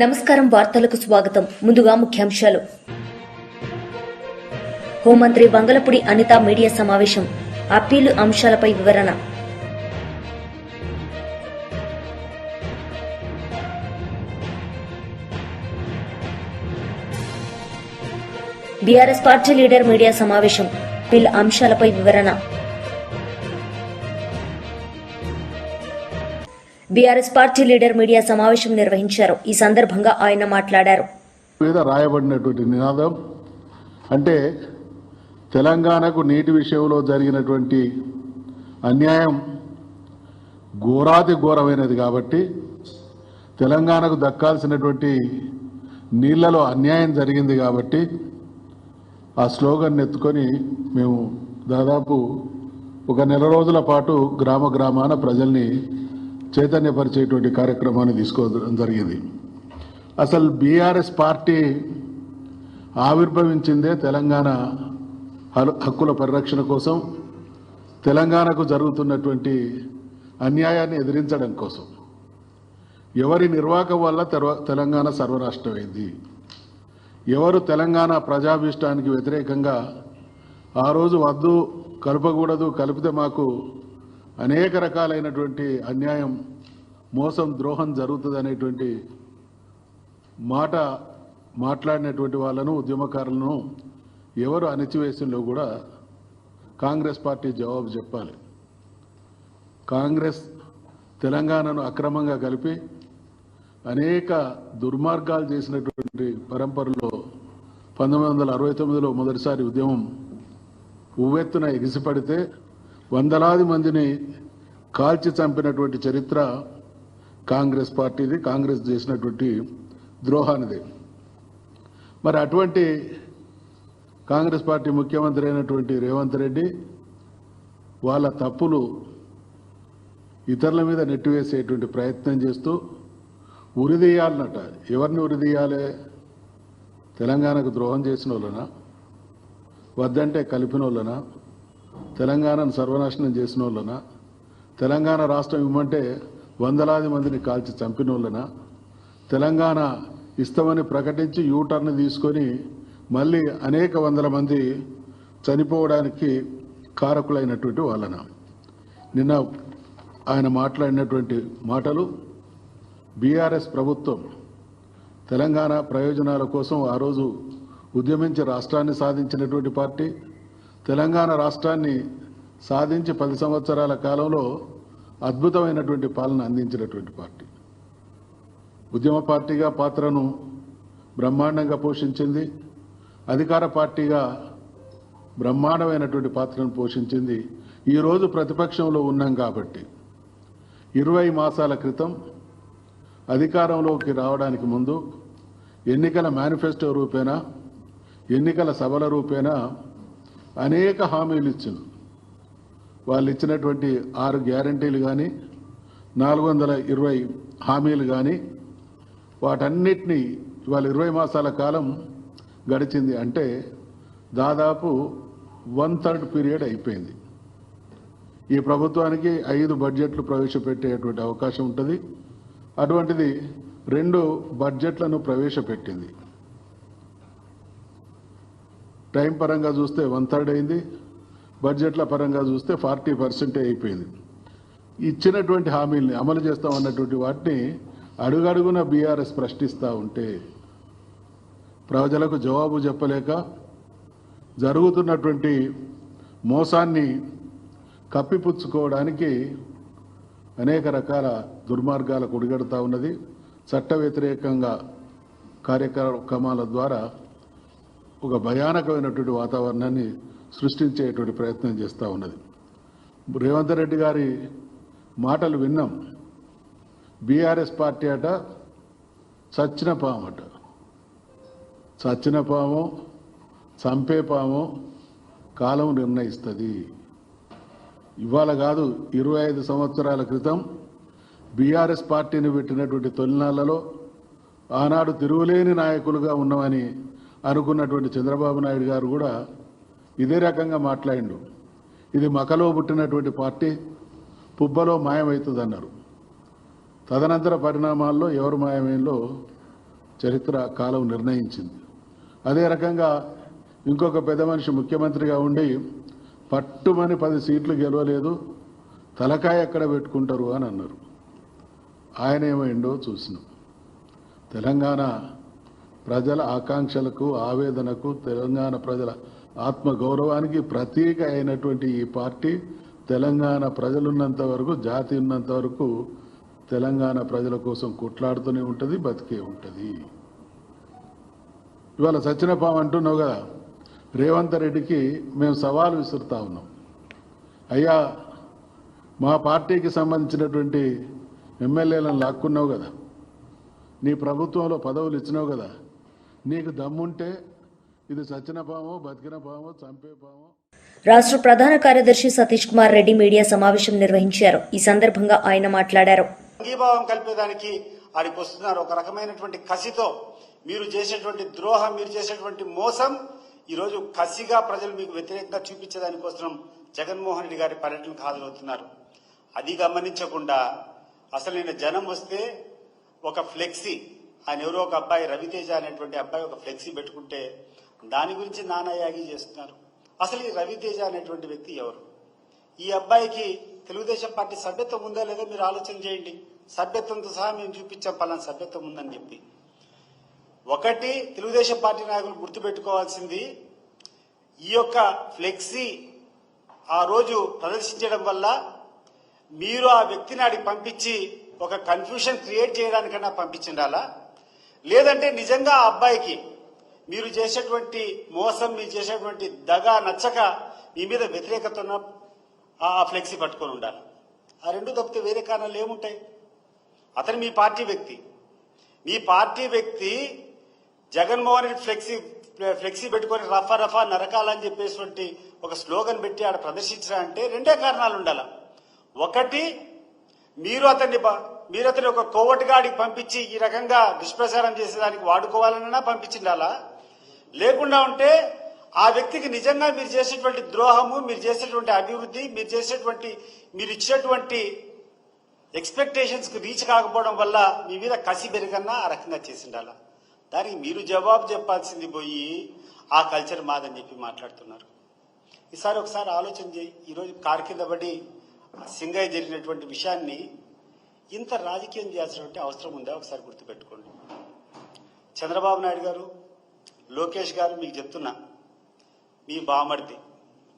నమస్కారం. వార్తలకు స్వాగతం. ముందుగా ముఖ్యాంశాలు. హోంమంత్రి వంగలపూడి అనిత మీడియా సమావేశం. అప్పీలు అంశాలపై వివరణ. బీఆర్ఎస్ పార్టీ లీడర్ మీడియా సమావేశం. అప్పీలు అంశాలపై వివరణ. బీఆర్ఎస్ పార్టీ లీడర్ మీడియా సమావేశం నిర్వహించారు. ఈ సందర్భంగా ఆయన మాట్లాడారు. మీద రాయబడినటువంటి నినాదం అంటే తెలంగాణకు నీటి విషయంలో జరిగినటువంటి అన్యాయం ఘోరాతి ఘోరమైనది కాబట్టి తెలంగాణకు దక్కాల్సినటువంటి నీళ్లలో అన్యాయం జరిగింది కాబట్టి ఆ స్లోగన్ ఎత్తుకొని మేము దాదాపు ఒక నెల రోజుల పాటు గ్రామాన ప్రజల్ని చైతన్యపరిచేటువంటి కార్యక్రమాన్ని తీసుకోవడం జరిగింది. అసలు బీఆర్ఎస్ పార్టీ ఆవిర్భవించిందే తెలంగాణ హక్కుల పరిరక్షణ కోసం, తెలంగాణకు జరుగుతున్నటువంటి అన్యాయాన్ని ఎదిరించడం కోసం. ఎవరి నిర్వాహకం వల్ల తెలంగాణ సర్వరాష్ట్రమైంది, ఎవరు తెలంగాణ ప్రజాభీష్టానికి వ్యతిరేకంగా ఆ రోజు వద్దు కలపకూడదు, కలిపితే మాకు అనేక రకాలైనటువంటి అన్యాయం, మోసం, ద్రోహం జరుగుతుంది అనేటువంటి మాట మాట్లాడినటువంటి వాళ్ళను, ఉద్యమకారులను ఎవరు అణిచివేసిందో కూడా కాంగ్రెస్ పార్టీ జవాబు చెప్పాలి. కాంగ్రెస్ తెలంగాణను అక్రమంగా కలిపి అనేక దుర్మార్గాలు చేసినటువంటి పరంపరలో 1969లో మొదటిసారి ఉద్యమం ఉవ్వెత్తున ఎగిసిపడితే వందలాది మందిని కాల్చి చంపినటువంటి చరిత్ర కాంగ్రెస్ పార్టీది, కాంగ్రెస్ చేసినటువంటి ద్రోహానిది. మరి అటువంటి కాంగ్రెస్ పార్టీ ముఖ్యమంత్రి అయినటువంటి రేవంత్ రెడ్డి వాళ్ళ తప్పులు ఇతరుల మీద నెట్టివేసేటువంటి ప్రయత్నం చేస్తూ ఉరిదీయాలన్నట. ఎవరిని ఉరిదీయాలి? తెలంగాణకు ద్రోహం చేసిన వాళ్ళనా, వద్దంటే కలిపిన వాళ్ళనా, తెలంగాణను సర్వనాశనం చేసిన వాళ్ళనా, తెలంగాణ రాష్ట్రం ఇవ్వమంటే వందలాది మందిని కాల్చి చంపిన వాళ్ళనా, తెలంగాణ ఇస్తామని ప్రకటించి యూటర్న్ తీసుకొని మళ్ళీ అనేక వందల మంది చనిపోవడానికి కారకులైనటువంటి వాళ్ళనా? నిన్న ఆయన మాట్లాడినటువంటి మాటలు బీఆర్ఎస్ ప్రభుత్వం తెలంగాణ ప్రయోజనాల కోసం ఆ రోజు ఉద్యమించి రాష్ట్రాన్ని సాధించినటువంటి పార్టీ, తెలంగాణ రాష్ట్రాన్ని సాధించి 10 సంవత్సరాల కాలంలో అద్భుతమైనటువంటి పాలన అందించినటువంటి పార్టీ, ఉద్యమ పార్టీగా పాత్రను బ్రహ్మాండంగా పోషించింది, అధికార పార్టీగా బ్రహ్మాండమైనటువంటి పాత్రను పోషించింది. ఈరోజు ప్రతిపక్షంలో ఉన్నాం కాబట్టి 20 మాసాల క్రితం అధికారంలోకి రావడానికి ముందు ఎన్నికల మేనిఫెస్టో రూపేణా, ఎన్నికల సభల రూపేణా అనేక హామీలు ఇచ్చింది. వాళ్ళు ఇచ్చినటువంటి 6 గ్యారంటీలు కానీ, 420 హామీలు కానీ, వాటన్నిటినీ ఇవాళ 20 మాసాల కాలం గడిచింది. అంటే దాదాపు 1/3 పీరియడ్ అయిపోయింది. ఈ ప్రభుత్వానికి 5 బడ్జెట్లు ప్రవేశపెట్టేటువంటి అవకాశం ఉంటుంది. అటువంటిది 2 బడ్జెట్లను ప్రవేశపెట్టింది. టైం పరంగా చూస్తే 1/3 అయింది, బడ్జెట్ల పరంగా చూస్తే 40% అయిపోయింది. ఇచ్చినటువంటి హామీల్ని అమలు చేస్తామన్నటువంటి వాటిని అడుగడుగున బీఆర్ఎస్ ప్రశ్నిస్తూ ఉంటే ప్రజలకు జవాబు చెప్పలేక జరుగుతున్నటువంటి మోసాన్ని కప్పిపుచ్చుకోవడానికి అనేక రకాల దుర్మార్గాలకు ఒడిగడుతూ ఉన్నది. చట్ట వ్యతిరేకంగా కార్యక్రమాల ద్వారా ఒక భయానకమైనటువంటి వాతావరణాన్ని సృష్టించేటువంటి ప్రయత్నం చేస్తూ ఉన్నది. రేవంత్ రెడ్డి గారి మాటలు విన్నాం. బీఆర్ఎస్ పార్టీ అట చచ్చిన పాము అట. చచ్చిన పాము, చంపే పాము కాలం నిర్ణయిస్తుంది. ఇవాళ కాదు, 25 సంవత్సరాల క్రితం బీఆర్ఎస్ పార్టీని పెట్టినటువంటి తొలినాళ్లలో ఆనాడు తిరుగులేని నాయకులుగా ఉన్నామని అనుకున్నటువంటి చంద్రబాబు నాయుడు గారు కూడా ఇదే రకంగా మాట్లాడిండు. ఇది మకలో పుట్టినటువంటి పార్టీ, పుబ్బలో మాయమవుతుంది అన్నారు. తదనంతర పరిణామాల్లో ఎవరు మాయమైందో చరిత్ర కాలం నిర్ణయించింది. అదే రకంగా ఇంకొక పెద్ద మనిషి ముఖ్యమంత్రిగా ఉండి పట్టుమని 10 సీట్లు గెలవలేదు, తలకాయ ఎక్కడ పెట్టుకుంటారు అని అన్నారు. ఆయన ఏమైండో చూసినాం. తెలంగాణ ప్రజల ఆకాంక్షలకు, ఆవేదనకు, తెలంగాణ ప్రజల ఆత్మగౌరవానికి ప్రతీక అయినటువంటి ఈ పార్టీ తెలంగాణ ప్రజలున్నంత వరకు, జాతి ఉన్నంత వరకు తెలంగాణ ప్రజల కోసం కొట్లాడుతూనే ఉంటుంది, బతికే ఉంటుంది. ఇవాళ సత్యనపాం అంటున్నావు కదా, రేవంత్ రెడ్డికి మేము సవాలు విసురుతా ఉన్నాం. అయ్యా, మా పార్టీకి సంబంధించినటువంటి ఎమ్మెల్యేలను లాక్కున్నావు కదా, నీ ప్రభుత్వంలో పదవులు ఇచ్చినావు కదా, నీకు దమ్ముంటే ఇది సచ్చిన పామో, బతికిన పామో, చంపే పామో. రాష్ట్ర ప్రధాన కార్యదర్శి సతీష్ కుమార్ రెడ్డి మీడియా సమావేశం నిర్వహించారు. ఈ సందర్భంగా ఆయన మాట్లాడారు. అంగీభావం కలిపేదానికి ఆడికి వస్తున్నారు. ఒక రకమైనటువంటి కసితో మీరు చేసేటువంటి ద్రోహం, మీరు చేసేటువంటి మోసం ఈరోజు కసిగా ప్రజలు మీకు వ్యతిరేకంగా చూపించేదానికోసం జగన్మోహన్ రెడ్డి గారి పర్యటనకు హాజరవుతున్నారు. అది గమనించకుండా అసలు నిన్న జనం వస్తే ఒక ఫ్లెక్సీ, ఆయన ఎవరో ఒక అబ్బాయి రవితేజ అనేటువంటి అబ్బాయి ఒక ఫ్లెక్సీ పెట్టుకుంటే దాని గురించి నానాయాగి చేస్తున్నారు. అసలు ఈ రవితేజ అనేటువంటి వ్యక్తి ఎవరు? ఈ అబ్బాయికి తెలుగుదేశం పార్టీ సభ్యత్వం ఉందా లేదా మీరు ఆలోచన చేయండి. సభ్యత్వంతో సహా మేము చూపించాం పలానా సభ్యత్వం ఉందని చెప్పి. ఒకటి తెలుగుదేశం పార్టీ నాయకులు గుర్తుపెట్టుకోవాల్సింది, ఈ యొక్క ఫ్లెక్సీ ఆ రోజు ప్రదర్శించడం వల్ల మీరు ఆ వ్యక్తిని ఆడికి పంపించి ఒక కన్ఫ్యూషన్ క్రియేట్ చేయడానికన్నా పంపించిండాలా, లేదంటే నిజంగా ఆ అబ్బాయికి మీరు చేసేటువంటి మోసం, మీరు చేసేటువంటి దగా నచ్చక మీ మీద వ్యతిరేకత ఉన్న ఆ ఫ్లెక్సీ పట్టుకొని ఉండాలి. ఆ రెండు తప్పితే వేరే కారణాలు ఏముంటాయి? అతను మీ పార్టీ వ్యక్తి. మీ పార్టీ వ్యక్తి జగన్మోహన్ రెడ్డి ఫ్లెక్సీ పెట్టుకొని రఫా రఫా నరకాలని చెప్పేటువంటి ఒక స్లోగన్ పెట్టి ఆడ ప్రదర్శించరా అంటే రెండే కారణాలు ఉండాలి. ఒకటి, మీరు అతన్ని ఒక కోవటిగాడికి పంపించి ఈ రకంగా దుష్ప్రచారం చేసేదానికి వాడుకోవాలన్నా పంపించిండాలా, లేకుండా ఉంటే ఆ వ్యక్తికి నిజంగా మీరు చేసేటువంటి ద్రోహము, మీరు చేసేటువంటి అభివృద్ధి, మీరు ఇచ్చినటువంటి ఎక్స్పెక్టేషన్స్ కు రీచ్ కాకపోవడం వల్ల మీ మీద కసి పెరిగన్నా ఆ రకంగా చేసిండాలా. దానికి మీరు జవాబు చెప్పాల్సింది పోయి ఆ కల్చర్ మాదని చెప్పి మాట్లాడుతున్నారు. ఈసారి ఒకసారి ఆలోచన చేయి. ఈరోజు కారు కింద పడి సింగయ్య జరిగినటువంటి విషయాన్ని ఇంత రాజకీయం చేయాల్సినటువంటి అవసరం ఉందా? ఒకసారి గుర్తుపెట్టుకోండి. చంద్రబాబు నాయుడు గారు, లోకేష్ గారు, మీకు చెప్తున్నా, మీ బామర్ది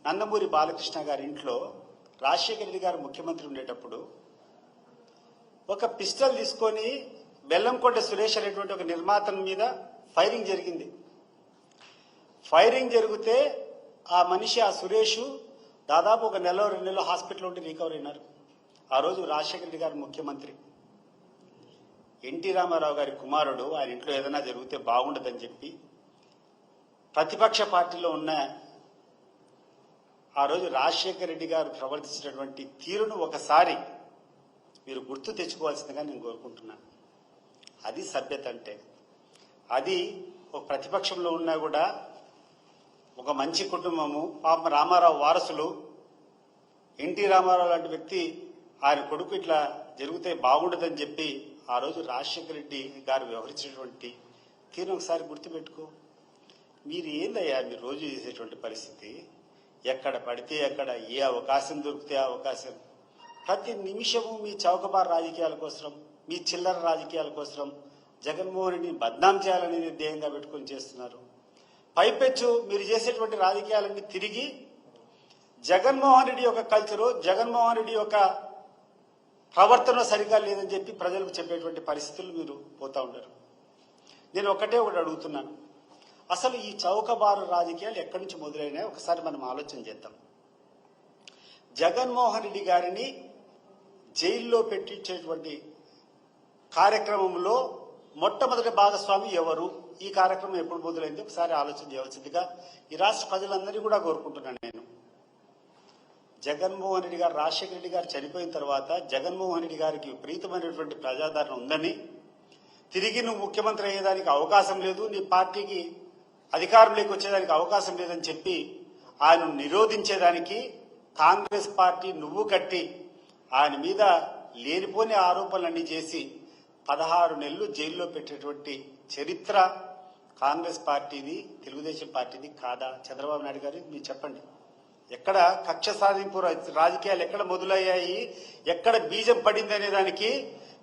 నందమూరి బాలకృష్ణ గారి ఇంట్లో రాజశేఖర రెడ్డి గారు ముఖ్యమంత్రి ఉండేటప్పుడు ఒక పిస్టల్ తీసుకొని బెల్లంకొండ సురేష్ అనేటువంటి ఒక నిర్మాత మీద ఫైరింగ్ జరిగింది. ఫైరింగ్ జరిగితే ఆ మనిషి, ఆ సురేష్ దాదాపు 1 నెల 2 నెలలు హాస్పిటల్ ఉండి రికవర్ అయినారు. ఆ రోజు రాజశేఖర రెడ్డి గారు ముఖ్యమంత్రి. ఎన్టీ రామారావు గారి కుమారుడు, ఆయన ఇంట్లో ఏదైనా జరిగితే బాగుండదని చెప్పి ప్రతిపక్ష పార్టీలో ఉన్న ఆ రోజు రాజశేఖర రెడ్డి గారు ప్రవర్తించినటువంటి తీరును ఒకసారి మీరు గుర్తు తెచ్చుకోవాల్సిందిగా నేను కోరుకుంటున్నాను. అది సభ్యత అంటే. అది ఒక ప్రతిపక్షంలో ఉన్నా కూడా ఒక మంచి కుటుంబము, పాప రామారావు వారసులు, ఎన్టీ రామారావు లాంటి వ్యక్తి ఆయన కొడుకు ఇట్లా జరిగితే బాగుండదని చెప్పి ఆ రోజు రాజశేఖర రెడ్డి గారు వ్యవహరించినటువంటి తీరు ఒకసారి గుర్తుపెట్టుకో. మీరు ఏందయ్యా మీరు రోజు చేసేటువంటి పరిస్థితి? ఎక్కడ పడితే అక్కడ, ఏ అవకాశం దొరికితే ఆ అవకాశం, ప్రతి నిమిషము మీ చౌకబార్ రాజకీయాల కోసం, మీ చిల్లర రాజకీయాల కోసం జగన్మోహన్ రెడ్డిని బద్నాం చేయాలనేది ధ్యేయంగా పెట్టుకొని చేస్తున్నారు. పైపెచ్చు మీరు చేసేటువంటి రాజకీయాలన్నీ తిరిగి జగన్మోహన్ రెడ్డి యొక్క కల్చరు, జగన్మోహన్ రెడ్డి యొక్క ప్రవర్తన సరిగా లేదని చెప్పి ప్రజలకు చెప్పేటువంటి పరిస్థితులు మీరు పోతా ఉంటారు. నేను ఒకటి అడుగుతున్నాను, అసలు ఈ చౌకబారు రాజకీయాలు ఎక్కడి నుంచి మొదలైనాయో ఒకసారి మనం ఆలోచన చేద్దాం. జగన్మోహన్ రెడ్డి గారిని జైల్లో పెట్టించేటువంటి కార్యక్రమంలో మొట్టమొదటి భాగస్వామి ఎవరు? ఈ కార్యక్రమం ఎప్పుడు మొదలైంది ఒకసారి ఆలోచన చేయవలసిందిగా ఈ రాష్ట్ర ప్రజలందరినీ కూడా కోరుకుంటున్నాను నేను. జగన్మోహన్ రెడ్డి గారు, రాజశేఖర రెడ్డి గారు చనిపోయిన తర్వాత జగన్మోహన్ రెడ్డి గారికి విపరీతమైనటువంటి ప్రజాదరణ ఉందని, తిరిగి నువ్వు ముఖ్యమంత్రి అయ్యేదానికి అవకాశం లేదు, నీ పార్టీకి అధికారంలోకి వచ్చేదానికి అవకాశం లేదని చెప్పి ఆయన నిరోధించేదానికి కాంగ్రెస్ పార్టీ నువ్వు కట్టి ఆయన మీద లేనిపోని ఆరోపణలన్నీ చేసి 16 నెలలు జైల్లో పెట్టేటువంటి చరిత్ర కాంగ్రెస్ పార్టీది, తెలుగుదేశం పార్టీది కాదా? చంద్రబాబు నాయుడు గారు మీరు చెప్పండి. ఎక్కడ కక్ష సాధింపు రాజకీయాలు ఎక్కడ మొదలయ్యాయి, ఎక్కడ బీజం పడింది అనే దానికి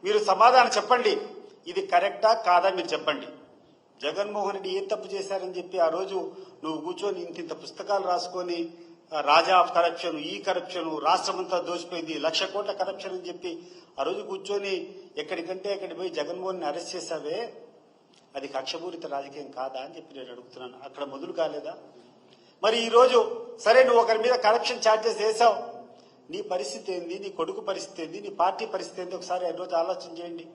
మీరు సమాధానం చెప్పండి. ఇది కరెక్టా కాదా మీరు చెప్పండి. జగన్మోహన్ రెడ్డి ఏం తప్పు చేశారని చెప్పి ఆ రోజు నువ్వు కూర్చొని ఇంత పుస్తకాలు రాసుకొని రాజా ఆఫ్ కరప్షన్, ఈ కరప్షన్, రాష్ట్రమంతా దోచిపోయింది, 1,00,000 కోట్ల కరప్షన్ అని చెప్పి ఆ రోజు కూర్చొని ఎక్కడికంటే అక్కడికి పోయి జగన్మోహన్ ని అరెస్ట్ చేశావే, అది కక్షపూరిత రాజకీయం కాదా అని చెప్పి నేను అడుగుతున్నాను. అక్కడ మొదలు కాలేదా? మరి ఈ రోజు సరే నువ్వు ఒకరి మీద కరప్షన్ ఛార్జెస్ వేసావు, నీ పరిస్థితి ఏంది, నీ కొడుకు పరిస్థితి ఏంది, నీ పార్టీ పరిస్థితి ఏంది ఒకసారి ఈ రోజు ఆలోచన చేయండి.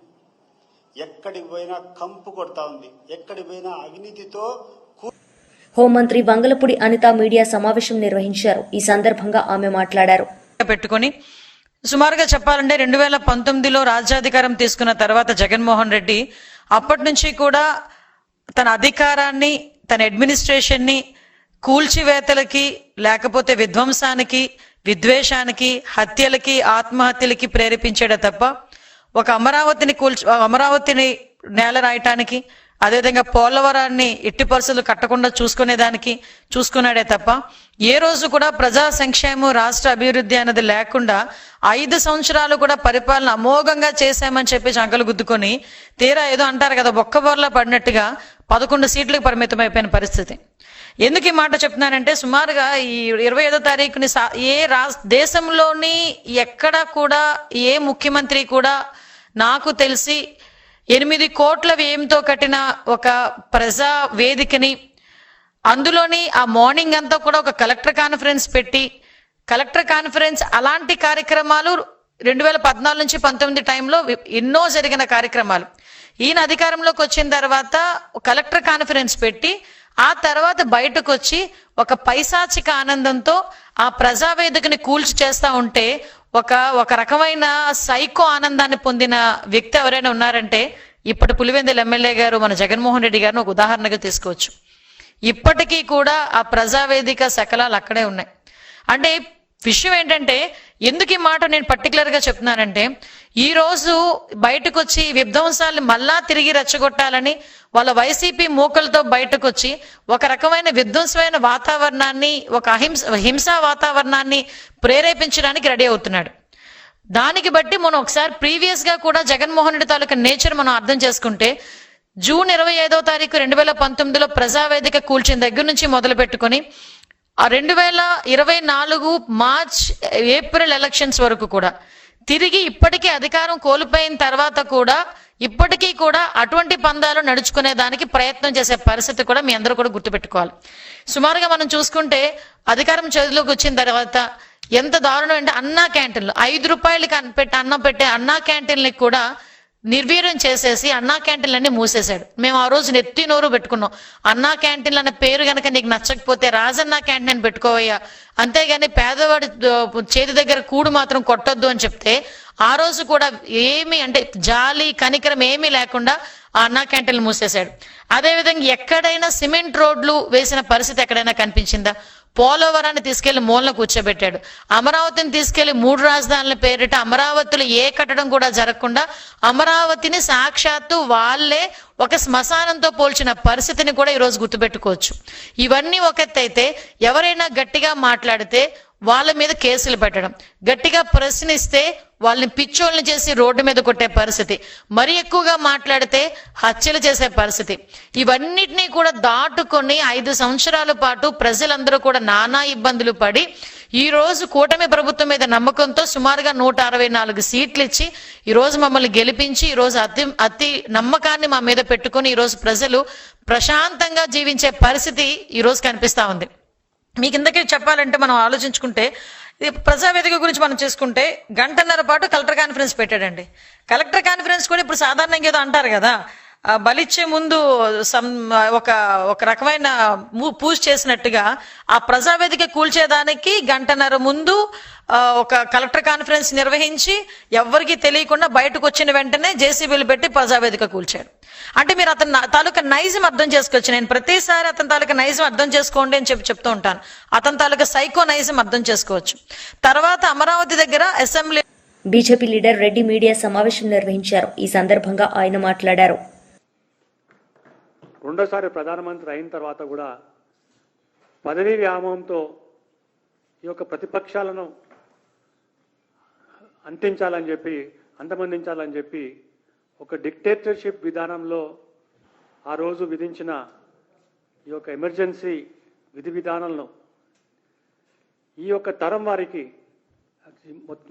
ఎక్కడికి పోయినా కంపు కొడతా ఉంది, ఎక్కడికి పోయినా అవినీతితో. హోంమంత్రి వంగలపూడి అనిత మీడియా సమావేశం నిర్వహించారు. ఈ సందర్భంగా ఆమె మాట్లాడారు. పెట్టుకొని సుమారుగా చెప్పాలంటే 2019లో రాజ్యాధికారం తీసుకున్న తర్వాత జగన్మోహన్ రెడ్డి అప్పటి నుంచి కూడా తన అధికారాన్ని, తన అడ్మినిస్ట్రేషన్ ని కూల్చివేతలకి, లేకపోతే విధ్వంసానికి, విద్వేషానికి, హత్యలకి, ఆత్మహత్యలకి ప్రేరేపించాడే తప్ప ఒక అమరావతిని నేల రాయటానికి, అదేవిధంగా పోలవరాన్ని ఎట్టి పరిస్థితులు కట్టకుండా చూసుకున్నాడే తప్ప ఏ రోజు కూడా ప్రజా సంక్షేమం, రాష్ట్ర అభివృద్ధి అనేది లేకుండా 5 సంవత్సరాలు కూడా పరిపాలన అమోఘంగా చేశామని చెప్పి చంకలు గుద్దుకొని తీరా ఏదో అంటారు కదా, బొక్కబోర్లా పడినట్టుగా 11 సీట్లకు పరిమితమైపోయిన పరిస్థితి. ఎందుకు ఈ మాట చెప్తున్నానంటే, సుమారుగా ఈ 25వ తారీఖుని దేశంలోని ఎక్కడ కూడా ఏ ముఖ్యమంత్రి కూడా నాకు తెలిసి 8 కోట్ల వ్యయంతో కట్టిన ఒక ప్రజా వేదికని, అందులోని ఆ మార్నింగ్ అంతా కూడా ఒక కలెక్టర్ కాన్ఫరెన్స్ పెట్టి, కలెక్టర్ కాన్ఫరెన్స్ అలాంటి కార్యక్రమాలు 2014 నుంచి 19 టైంలో ఎన్నో జరిగిన కార్యక్రమాలు. ఈయన అధికారంలోకి వచ్చిన తర్వాత కలెక్టర్ కాన్ఫరెన్స్ పెట్టి ఆ తర్వాత బయటకు వచ్చి ఒక పైశాచిక ఆనందంతో ఆ ప్రజావేదికని కూల్చి చేస్తా ఉంటే ఒక రకమైన సైకో ఆనందాన్ని పొందిన వ్యక్తి ఎవరైనా ఉన్నారంటే ఇప్పటి పులివెందుల ఎమ్మెల్యే గారు మన జగన్మోహన్ రెడ్డి గారిని ఒక ఉదాహరణగా తీసుకోవచ్చు. ఇప్పటికీ కూడా ఆ ప్రజావేదిక శకలాలు అక్కడే ఉన్నాయి. అంటే విషయం ఏంటంటే, ఎందుకు ఈ మాట నేను పర్టికులర్ గా చెప్తున్నానంటే, ఈ రోజు బయటకు వచ్చి విధ్వంసాలను మళ్ళా తిరిగి రెచ్చగొట్టాలని వాళ్ళ వైసీపీ మూకలతో బయటకు వచ్చి ఒక రకమైన విధ్వంసమైన వాతావరణాన్ని, ఒక హింసా వాతావరణాన్ని ప్రేరేపించడానికి రెడీ అవుతున్నాడు. దానికి బట్టి మనం ఒకసారి ప్రీవియస్ గా కూడా జగన్మోహన్ రెడ్డి తాలూకా నేచర్ మనం అర్థం చేసుకుంటే, జూన్ 25వ తారీఖు 2019లో ప్రజావేదిక కూల్చిన దగ్గర నుంచి మొదలు పెట్టుకుని 2024 మార్చ్ ఏప్రిల్ ఎలక్షన్స్ వరకు కూడా తిరిగి ఇప్పటికీ అధికారం కోల్పోయిన తర్వాత కూడా ఇప్పటికీ కూడా అటువంటి పందాలు నడుచుకునే దానికి ప్రయత్నం చేసే పరిస్థితి కూడా మీ అందరూ కూడా గుర్తుపెట్టుకోవాలి. సుమారుగా మనం చూసుకుంటే అధికారం చేతిలోకి వచ్చిన తర్వాత ఎంత దారుణం అంటే, అన్నా క్యాంటీన్లు 5 రూపాయలకి అన్నం పెట్టే అన్నా క్యాంటీన్లకి కూడా నిర్వీర్యం చేసేసి అన్నా క్యాంటీన్లన్నీ మూసేశాడు. మేము ఆ రోజు నెత్తి నోరు పెట్టుకున్నాం, అన్నా క్యాంటీన్లు అనే పేరు గనక నీకు నచ్చకపోతే రాజన్నా క్యాంటీన్ అని పెట్టుకోవయ్యా, అంతేగాని పేదవాడి చేతి దగ్గర కూడు మాత్రం కొట్టొద్దు అని చెప్తే ఆ రోజు కూడా ఏమి అంటే జాలి కనికరం ఏమీ లేకుండా ఆ అన్నా క్యాంటీన్లు మూసేశాడు. అదేవిధంగా ఎక్కడైనా సిమెంట్ రోడ్లు వేసిన పరిస్థితి ఎక్కడైనా కనిపించిందా? పోలవరాన్ని తీసుకెళ్లి మూలన కూర్చోబెట్టాడు. అమరావతిని తీసుకెళ్లి 3 రాజధానుల పేరిట అమరావతిలో ఏ కట్టడం కూడా జరగకుండా అమరావతిని సాక్షాత్తు వాళ్ళే ఒక శ్మశానంతో పోల్చిన పరిస్థితిని కూడా ఈరోజు గుర్తుపెట్టుకోవచ్చు. ఇవన్నీ ఒక ఎత్తైతే, ఎవరైనా గట్టిగా మాట్లాడితే వాళ్ళ మీద కేసులు పెట్టడం, గట్టిగా ప్రశ్నిస్తే వాళ్ళని పిచ్చోళ్ళని చేసి రోడ్డు మీద కొట్టే పరిస్థితి, మరీ ఎక్కువగా మాట్లాడితే హత్యలు చేసే పరిస్థితి, ఇవన్నిటినీ కూడా దాటుకొని 5 సంవత్సరాల పాటు ప్రజలందరూ కూడా నానా ఇబ్బందులు పడి ఈ రోజు కూటమి ప్రభుత్వం మీద నమ్మకంతో సుమారుగా 164 సీట్లు ఇచ్చి ఈ రోజు మమ్మల్ని గెలిపించి ఈ రోజు అతి నమ్మకాన్ని మా మీద పెట్టుకుని ఈ రోజు ప్రజలు ప్రశాంతంగా జీవించే పరిస్థితి ఈ రోజు కనిపిస్తా ఉంది. మీకు ఇందుకే చెప్పాలంటే, మనం ఆలోచించుకుంటే ప్రజావేదిక గురించి మనం చేసుకుంటే 1.5 గంటల పాటు కలెక్టర్ కాన్ఫరెన్స్ పెట్టాడండి. కలెక్టర్ కాన్ఫరెన్స్ కూడా ఇప్పుడు సాధారణంగా ఏదో అంటారు కదా, బలిచ్చే ముందు ఒక రకమైన పూజ చేసినట్టుగా ఆ ప్రజావేదిక కూల్చేదానికి 1.5 గంటల ముందు ఒక కలెక్టర్ కాన్ఫరెన్స్ నిర్వహించి ఎవరికి తెలియకుండా బయటకు వచ్చిన వెంటనే జేసీబీలు పెట్టి ప్రజావేదిక కూల్చాడు. అంటే మీరు అతని తాలూకా నైజం అర్థం చేసుకోవచ్చు. నేను ప్రతిసారి అతని తాలూకా నైజం అర్థం చేసుకోండి అని చెప్తూ ఉంటాను. అతని తాలూకా సైకో నైజం అర్థం చేసుకోవచ్చు. తర్వాత అమరావతి దగ్గర assembly BJP leader Reddy media సమావేశం నిర్వహించారు. ఈ సందర్భంగా ఆయన మాట్లాడారు. రెండోసారి ప్రధానమంత్రి అయిన తర్వాత కూడా పదవీ వ్యామోహంతో ఈ యొక్క ప్రతిపక్షాలను అంతమొందించాలని చెప్పి ఒక డిక్టేటర్షిప్ విధానంలో ఆ రోజు విధించిన ఈ యొక్క ఎమర్జెన్సీ విధి విధానాలను ఈ యొక్క తరం వారికి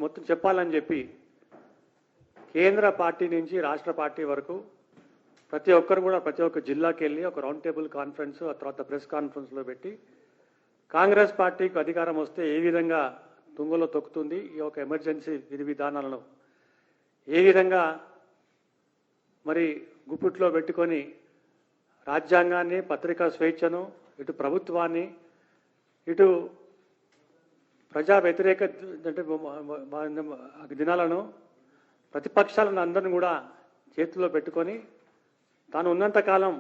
మొత్తం చెప్పాలని చెప్పి కేంద్ర పార్టీ నుంచి రాష్ట్ర పార్టీ వరకు ప్రతి ఒక్కరు కూడా ప్రతి ఒక్క జిల్లాకి వెళ్ళి ఒక రౌండ్ టేబుల్ కాన్ఫరెన్స్, ఆ తర్వాత ప్రెస్ కాన్ఫరెన్స్లో పెట్టి కాంగ్రెస్ పార్టీకి అధికారం వస్తే ఏ విధంగా తుంగలో తొక్కుతుంది, ఈ యొక్క ఎమర్జెన్సీ విధి విధానాలను ఏ విధంగా మరి గుప్పిట్లో పెట్టుకొని రాజ్యాంగాన్ని, పత్రికా స్వేచ్ఛను, ఇటు ప్రభుత్వాన్ని, ఇటు ప్రజా వ్యతిరేక అంటే దినాలను ప్రతిపక్షాలను అందరిని కూడా చేతిలో పెట్టుకొని తాను ఉన్నంతకాలం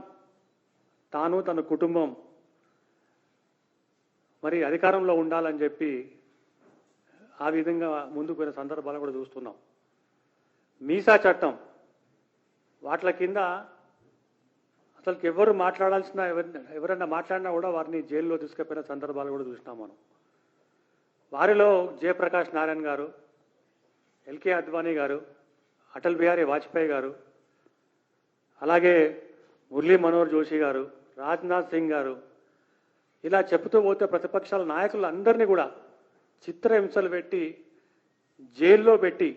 తాను తన కుటుంబం మరి అధికారంలో ఉండాలని చెప్పి ఆ విధంగా ముందుకు పోయిన సందర్భాలు కూడా చూస్తున్నాం. మీసా చట్టం వాట్ల కింద అసలు ఎవరు మాట్లాడాల్సిన ఎవరైనా మాట్లాడినా కూడా వారిని జైల్లో తీసుకుపోయిన సందర్భాలు కూడా చూసినాం మనం. వారిలో జయప్రకాష్ నారాయణ గారు, ఎల్కే అద్వానీ గారు, అటల్ బిహారీ వాజ్పేయి గారు, అలాగే మురళీ మనోహర్ జోషి గారు, రాజ్నాథ్ సింగ్ గారు, ఇలా చెప్తూ పోతే ప్రతిపక్షాల నాయకులందరినీ కూడా చిత్రహింసలు పెట్టి జైల్లో పెట్టి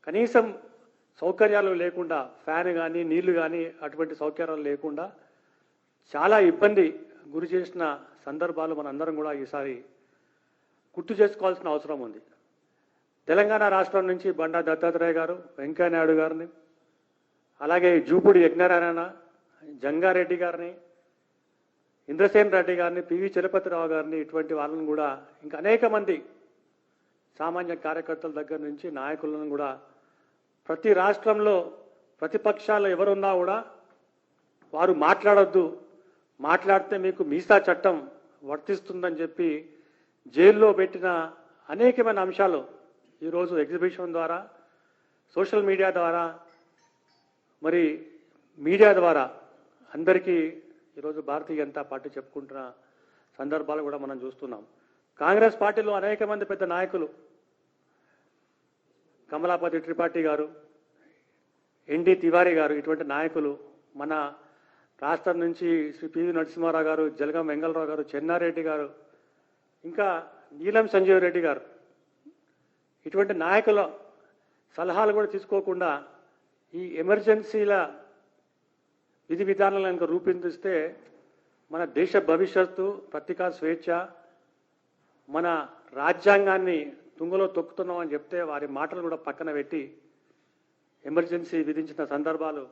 కనీసం సౌకర్యాలు లేకుండా, ఫ్యాన్ కానీ నీళ్లు కానీ అటువంటి సౌకర్యాలు లేకుండా చాలా ఇబ్బంది గురి చేసిన సందర్భాలు మనందరం కూడా ఈసారి గుర్తు చేసుకోవాల్సిన అవసరం ఉంది. తెలంగాణ రాష్ట్రం నుంచి బండా దత్తాత్రేయ గారు, వెంకయ్యనాయుడు గారిని, అలాగే జూపూడి యజ్ఞనారాయణ, జంగారెడ్డి గారిని, ఇంద్రసేన్ రెడ్డి గారిని, పివి చలపతిరావు గారిని, ఇటువంటి వాళ్ళని కూడా ఇంకా అనేక మంది సామాన్య కార్యకర్తల దగ్గర నుంచి నాయకులను కూడా ప్రతి రాష్ట్రంలో ప్రతిపక్షాలు ఎవరున్నా కూడా వారు మాట్లాడొద్దు, మాట్లాడితే మీకు మీసా చట్టం వర్తిస్తుందని చెప్పి జైల్లో పెట్టిన అనేకమైన అంశాలు ఈరోజు ఎగ్జిబిషన్ ద్వారా, సోషల్ మీడియా ద్వారా, మరి మీడియా ద్వారా అందరికీ ఈరోజు భారతీయ జనతా పార్టీ చెప్పుకుంటున్న సందర్భాలు కూడా మనం చూస్తున్నాం. కాంగ్రెస్ పార్టీలో అనేక మంది పెద్ద నాయకులు, కమలాపతి త్రిపాఠి గారు, ఎన్డి తివారీ గారు, ఇటువంటి నాయకులు మన రాష్ట్రం నుంచి శ్రీ పివి నరసింహారావు గారు, జలగం వెంగళరావు గారు, చెన్నారెడ్డి గారు, ఇంకా నీలం సంజీవ్ రెడ్డి గారు, ఇటువంటి నాయకుల సలహాలు కూడా తీసుకోకుండా ఈ ఎమర్జెన్సీల విధి విధానాలను కనుక రూపొందిస్తే మన దేశ భవిష్యత్తు, పత్రికా స్వేచ్ఛ, మన రాజ్యాంగాన్ని తుంగలో తొక్కుతున్నామని చెప్తే వారి మాటలు కూడా పక్కన పెట్టి ఎమర్జెన్సీ విధించిన సందర్భాలు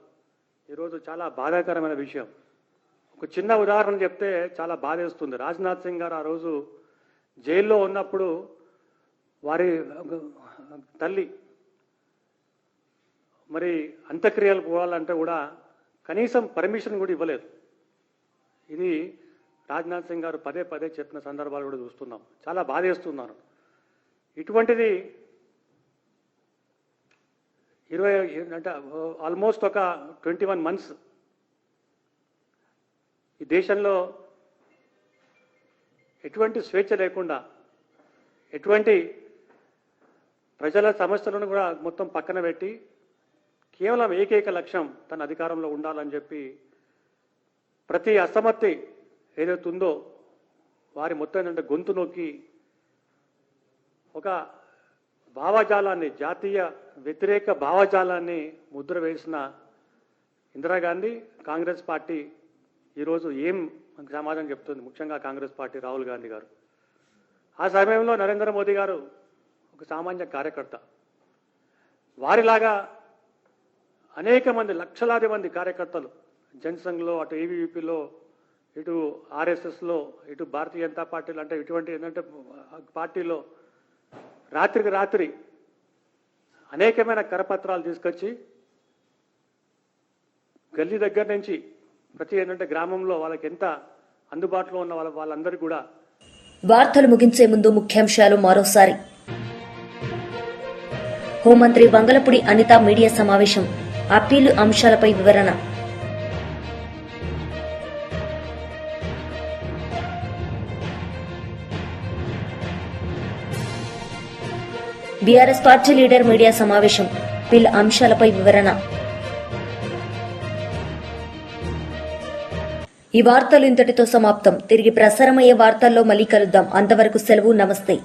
ఈరోజు చాలా బాధాకరమైన విషయం. ఒక చిన్న ఉదాహరణ చెప్తే చాలా బాధేస్తుంది. రాజ్నాథ్ సింగ్ గారు ఆ రోజు జైల్లో ఉన్నప్పుడు వారి తల్లి మరి అంత్యక్రియలు పోవాలంటే కూడా కనీసం పర్మిషన్ కూడా ఇవ్వలేదు. ఇది రాజ్నాథ్ సింగ్ గారు పదే పదే చెప్పిన సందర్భాలు కూడా చూస్తున్నాం. చాలా బాధేస్తున్నారు. ఇటువంటిది 20 అంటే ఆల్మోస్ట్ ఒక 21 months ఈ దేశంలో ఎటువంటి స్వేచ్ఛ లేకుండా, ఎటువంటి ప్రజల సమస్యలను కూడా మొత్తం పక్కన పెట్టి కేవలం ఏకైక లక్ష్యం తన అధికారంలో ఉండాలని చెప్పి ప్రతి అసమ్మతి ఏదైతే ఉందో వారి మొత్తం ఏంటంటే గొంతు నొక్కి ఒక భావజాలాన్ని, జాతీయ వ్యతిరేక భావజాలాన్ని ముద్ర వేసిన ఇందిరాగాంధీ కాంగ్రెస్ పార్టీ ఈరోజు ఏం సమాధానం చెప్తుంది? ముఖ్యంగా కాంగ్రెస్ పార్టీ రాహుల్ గాంధీ గారు. ఆ సమయంలో నరేంద్ర మోదీ గారు ఒక సామాన్య కార్యకర్త. వారిలాగా అనేక మంది, లక్షలాది మంది కార్యకర్తలు జనసంఘ్లో, అటు ఏబీవీపీలో, ఇటు ఆర్ఎస్ఎస్లో, ఇటు భారతీయ జనతా పార్టీలో, అంటే ఇటువంటి ఏంటంటే పార్టీలో రాత్రికి రాత్రి అనేకమైన కరపత్రాలు తీసుకొచ్చి గల్లీ దగ్గర నుంచి ప్రతి ఏంటంటే గ్రామంలో వాళ్ళకి ఎంత అందుబాటులో ఉన్న వాళ్ళందరికీ కూడా. వార్తలు ముగించే ముందు ముఖ్యాంశాలు మరోసారి. హోంమంత్రి వంగలపూడి అనిత మీడియా సమావేశం, అప్పీలు అంశాలపై వివరణ. బీఆర్ఎస్ పార్టీ లీడర్ మీడియా సమావేశం, బిల్ అంశాలపై వివరణ. ఈ వార్తలు ఇంతటితో సమాప్తం. తిరిగి ప్రసారమయ్యే వార్తల్లో మళ్ళీ కలుద్దాం. అంతవరకు సెలవు. నమస్తే.